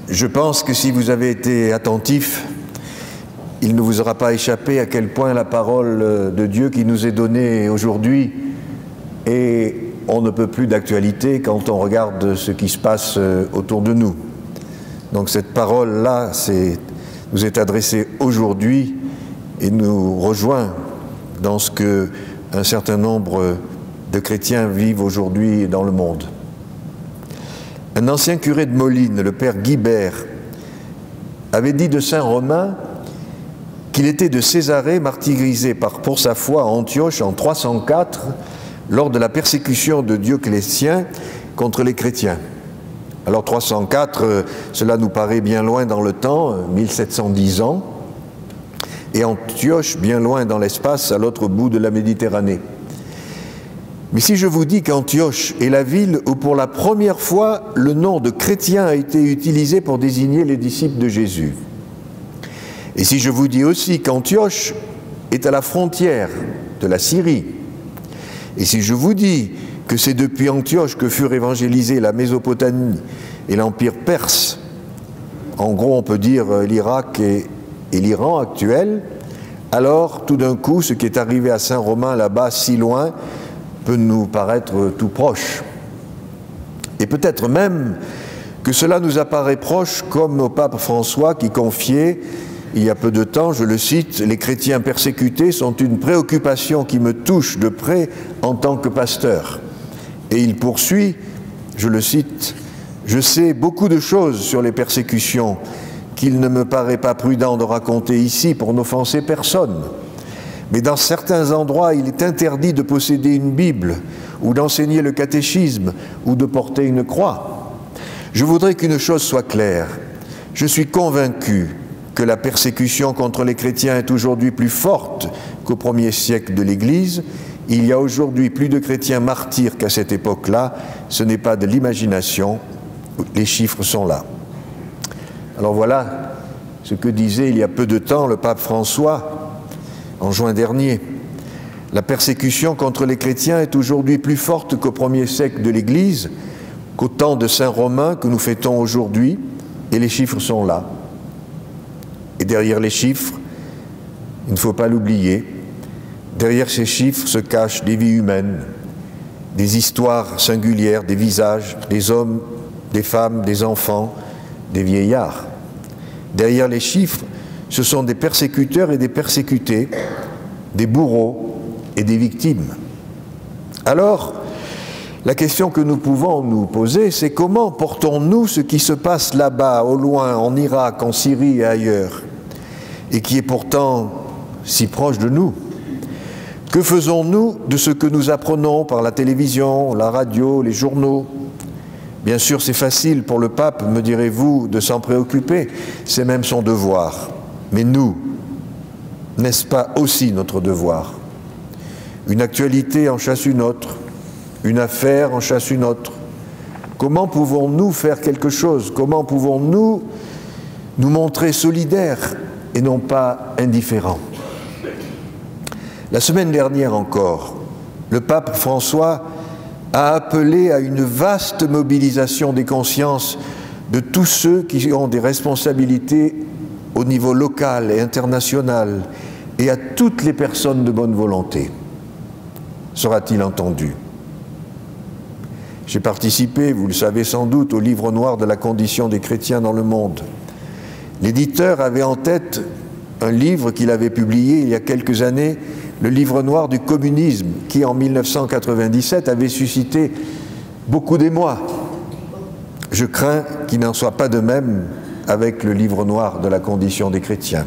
Je pense que si vous avez été attentif, il ne vous aura pas échappé à quel point la parole de Dieu qui nous est donnée aujourd'hui est on ne peut plus d'actualité quand on regarde ce qui se passe autour de nous. Donc cette parole-là nous est adressée aujourd'hui et nous rejoint dans ce que un certain nombre de chrétiens vivent aujourd'hui dans le monde. Un ancien curé de Moline, le père Guibert, avait dit de saint Romain qu'il était de Césarée martyrisé pour sa foi à Antioche en 304 lors de la persécution de Dioclétien contre les chrétiens. Alors 304, cela nous paraît bien loin dans le temps, 1710 ans, et Antioche bien loin dans l'espace à l'autre bout de la Méditerranée. Mais si je vous dis qu'Antioche est la ville où pour la première fois le nom de chrétien a été utilisé pour désigner les disciples de Jésus, et si je vous dis aussi qu'Antioche est à la frontière de la Syrie, et si je vous dis que c'est depuis Antioche que furent évangélisés la Mésopotamie et l'Empire perse, en gros on peut dire l'Irak et l'Iran actuel, alors tout d'un coup ce qui est arrivé à Saint-Romain là-bas si loin peut nous paraître tout proche. Et peut-être même que cela nous apparaît proche comme au pape François qui confiait il y a peu de temps, je le cite, « Les chrétiens persécutés sont une préoccupation qui me touche de près en tant que pasteur. » Et il poursuit, je le cite, « Je sais beaucoup de choses sur les persécutions qu'il ne me paraît pas prudent de raconter ici pour n'offenser personne. Mais dans certains endroits, il est interdit de posséder une Bible ou d'enseigner le catéchisme ou de porter une croix. Je voudrais qu'une chose soit claire. Je suis convaincu que la persécution contre les chrétiens est aujourd'hui plus forte qu'au premier siècle de l'Église. Il y a aujourd'hui plus de chrétiens martyrs qu'à cette époque-là. Ce n'est pas de l'imagination, les chiffres sont là. » Alors voilà ce que disait il y a peu de temps le pape François, en juin dernier. La persécution contre les chrétiens est aujourd'hui plus forte qu'au premier siècle de l'Église, qu'au temps de saint Romain que nous fêtons aujourd'hui, et les chiffres sont là. Et derrière les chiffres, il ne faut pas l'oublier, derrière ces chiffres se cachent des vies humaines, des histoires singulières, des visages, des hommes, des femmes, des enfants, des vieillards. Derrière les chiffres, ce sont des persécuteurs et des persécutés, des bourreaux et des victimes. Alors, la question que nous pouvons nous poser, c'est comment portons-nous ce qui se passe là-bas, au loin, en Irak, en Syrie et ailleurs, et qui est pourtant si proche de nous? Que faisons-nous de ce que nous apprenons par la télévision, la radio, les journaux? Bien sûr, c'est facile pour le pape, me direz-vous, de s'en préoccuper, c'est même son devoir. Mais nous, n'est-ce pas aussi notre devoir? Une actualité en chasse une autre, une affaire en chasse une autre. Comment pouvons-nous faire quelque chose? Comment pouvons-nous nous montrer solidaires et non pas indifférents? La semaine dernière encore, le pape François a appelé à une vaste mobilisation des consciences de tous ceux qui ont des responsabilités au niveau local et international et à toutes les personnes de bonne volonté. Sera-t-il entendu? J'ai participé, vous le savez sans doute, au livre noir de la condition des chrétiens dans le monde. L'éditeur avait en tête un livre qu'il avait publié il y a quelques années, le livre noir du communisme, qui en 1997 avait suscité beaucoup d'émoi. Je crains qu'il n'en soit pas de même avec le livre noir de la condition des chrétiens.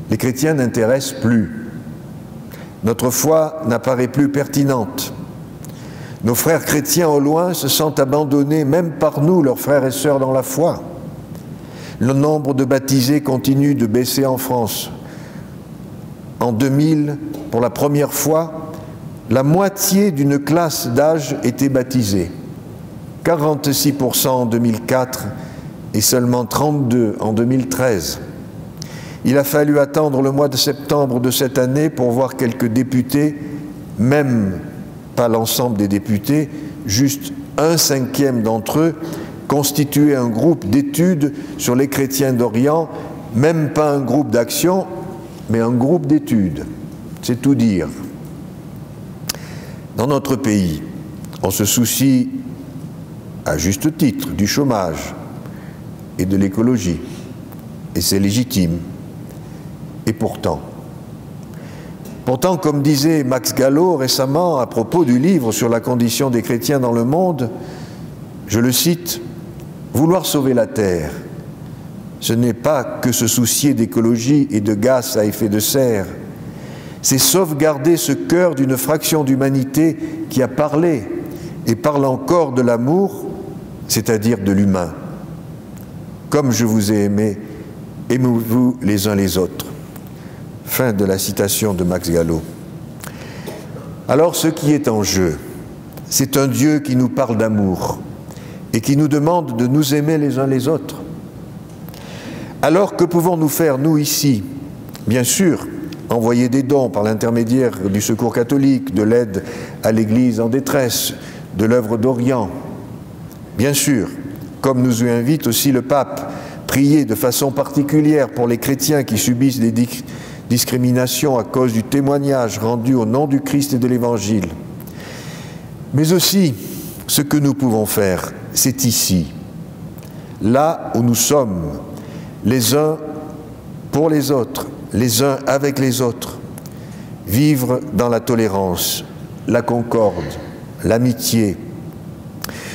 Les chrétiens n'intéressent plus. Notre foi n'apparaît plus pertinente. Nos frères chrétiens au loin se sentent abandonnés, même par nous, leurs frères et sœurs dans la foi. Le nombre de baptisés continue de baisser en France. En 2000, pour la première fois, la moitié d'une classe d'âge était baptisée. 46% en 2004 et seulement 32% en 2013. Il a fallu attendre le mois de septembre de cette année pour voir quelques députés, même pas l'ensemble des députés, juste 1/5 d'entre eux, constituer un groupe d'études sur les chrétiens d'Orient, même pas un groupe d'action, mais un groupe d'études. C'est tout dire. Dans notre pays, on se soucie, à juste titre, du chômage et de l'écologie, et c'est légitime. Et pourtant, comme disait Max Gallo récemment à propos du livre sur la condition des chrétiens dans le monde, je le cite, « Vouloir sauver la terre, ce n'est pas que se soucier d'écologie et de gaz à effet de serre, c'est sauvegarder ce cœur d'une fraction d'humanité qui a parlé et parle encore de l'amour, c'est-à-dire de l'humain. Comme je vous ai aimé, aimez-vous les uns les autres. » Fin de la citation de Max Gallo. Alors ce qui est en jeu, c'est un Dieu qui nous parle d'amour et qui nous demande de nous aimer les uns les autres. Alors que pouvons-nous faire, nous, ici? Bien sûr, envoyer des dons par l'intermédiaire du Secours catholique, de l'aide à l'Église en détresse, de l'œuvre d'Orient. Bien sûr, comme nous y invite aussi le pape, prier de façon particulière pour les chrétiens qui subissent des discriminations à cause du témoignage rendu au nom du Christ et de l'Évangile. Mais aussi, ce que nous pouvons faire, c'est ici, là où nous sommes, les uns pour les autres, les uns avec les autres, vivre dans la tolérance, la concorde, l'amitié.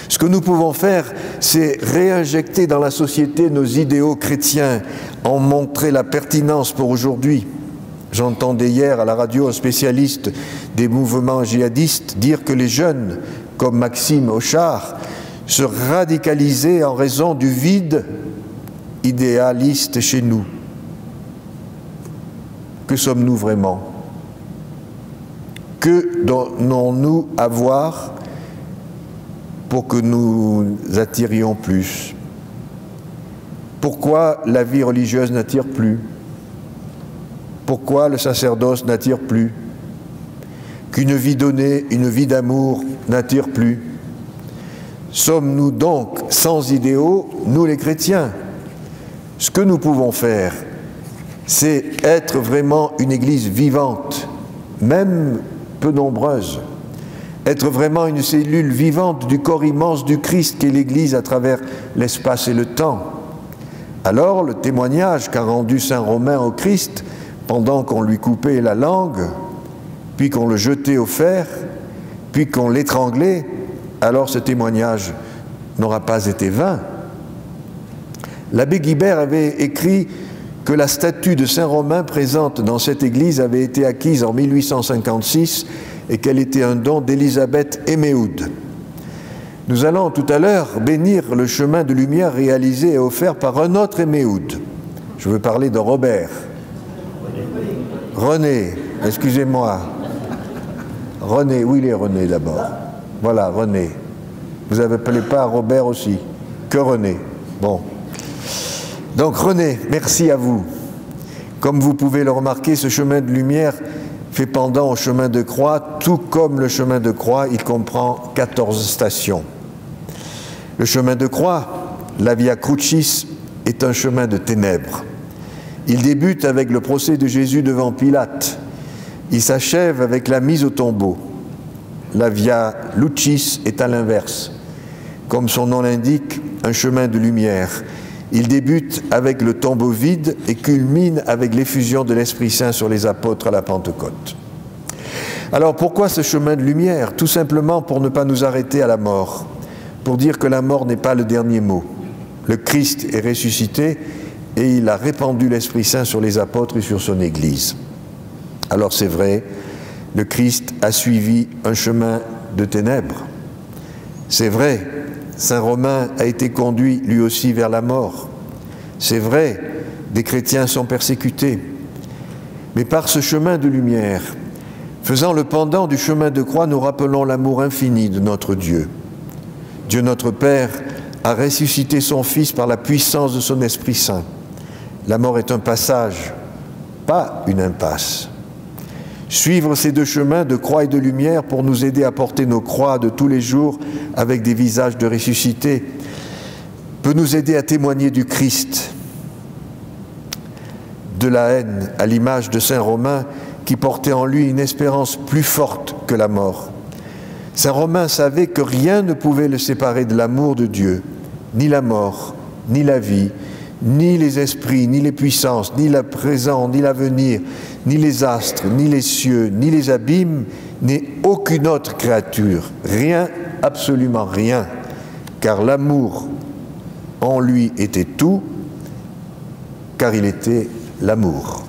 Ce que nous pouvons faire, c'est réinjecter dans la société nos idéaux chrétiens, en montrer la pertinence pour aujourd'hui. J'entendais hier à la radio un spécialiste des mouvements djihadistes dire que les jeunes, comme Maxime Auchard, se radicalisaient en raison du vide idéaliste chez nous. Que sommes-nous vraiment? Que donnons-nous à voir pour que nous attirions plus? Pourquoi la vie religieuse n'attire plus? Pourquoi le sacerdoce n'attire plus? Qu'une vie donnée, une vie d'amour n'attire plus? Sommes-nous donc sans idéaux, nous les chrétiens? Ce que nous pouvons faire, c'est être vraiment une Église vivante, même peu nombreuse, être vraiment une cellule vivante du corps immense du Christ qu'est l'Église à travers l'espace et le temps. Alors, le témoignage qu'a rendu saint Romain au Christ, pendant qu'on lui coupait la langue, puis qu'on le jetait au fer, puis qu'on l'étranglait, alors ce témoignage n'aura pas été vain. L'abbé Guibert avait écrit que la statue de saint Romain présente dans cette église avait été acquise en 1856 et qu'elle était un don d'Élisabeth Éméoud. Nous allons tout à l'heure bénir le chemin de lumière réalisé et offert par un autre Éméoud. Je veux parler de Robert. René, excusez-moi. René, où il est René d'abord? Voilà, René. Vous n'appelez pas Robert aussi? Que René. Bon. Donc René, merci à vous. Comme vous pouvez le remarquer, ce chemin de lumière fait pendant au chemin de croix, tout comme le chemin de croix, il comprend 14 stations. Le chemin de croix, la Via Crucis, est un chemin de ténèbres. Il débute avec le procès de Jésus devant Pilate. Il s'achève avec la mise au tombeau. La Via Lucis est à l'inverse. Comme son nom l'indique, un chemin de lumière. Il débute avec le tombeau vide et culmine avec l'effusion de l'Esprit Saint sur les apôtres à la Pentecôte. Alors pourquoi ce chemin de lumière? Tout simplement pour ne pas nous arrêter à la mort, pour dire que la mort n'est pas le dernier mot. Le Christ est ressuscité et il a répandu l'Esprit Saint sur les apôtres et sur son Église. Alors c'est vrai, le Christ a suivi un chemin de ténèbres. C'est vrai, saint Romain a été conduit lui aussi vers la mort. C'est vrai, des chrétiens sont persécutés. Mais par ce chemin de lumière, faisant le pendant du chemin de croix, nous rappelons l'amour infini de notre Dieu. Dieu notre Père a ressuscité son Fils par la puissance de son Esprit Saint. La mort est un passage, pas une impasse. Suivre ces deux chemins de croix et de lumière pour nous aider à porter nos croix de tous les jours avec des visages de ressuscités, peut nous aider à témoigner du Christ, de la haine, à l'image de saint Romain qui portait en lui une espérance plus forte que la mort. Saint Romain savait que rien ne pouvait le séparer de l'amour de Dieu, ni la mort, ni la vie, ni les esprits, ni les puissances, ni le présent, ni l'avenir, ni les astres, ni les cieux, ni les abîmes, ni aucune autre créature. Rien, absolument rien, car l'amour en lui était tout, car il était l'amour.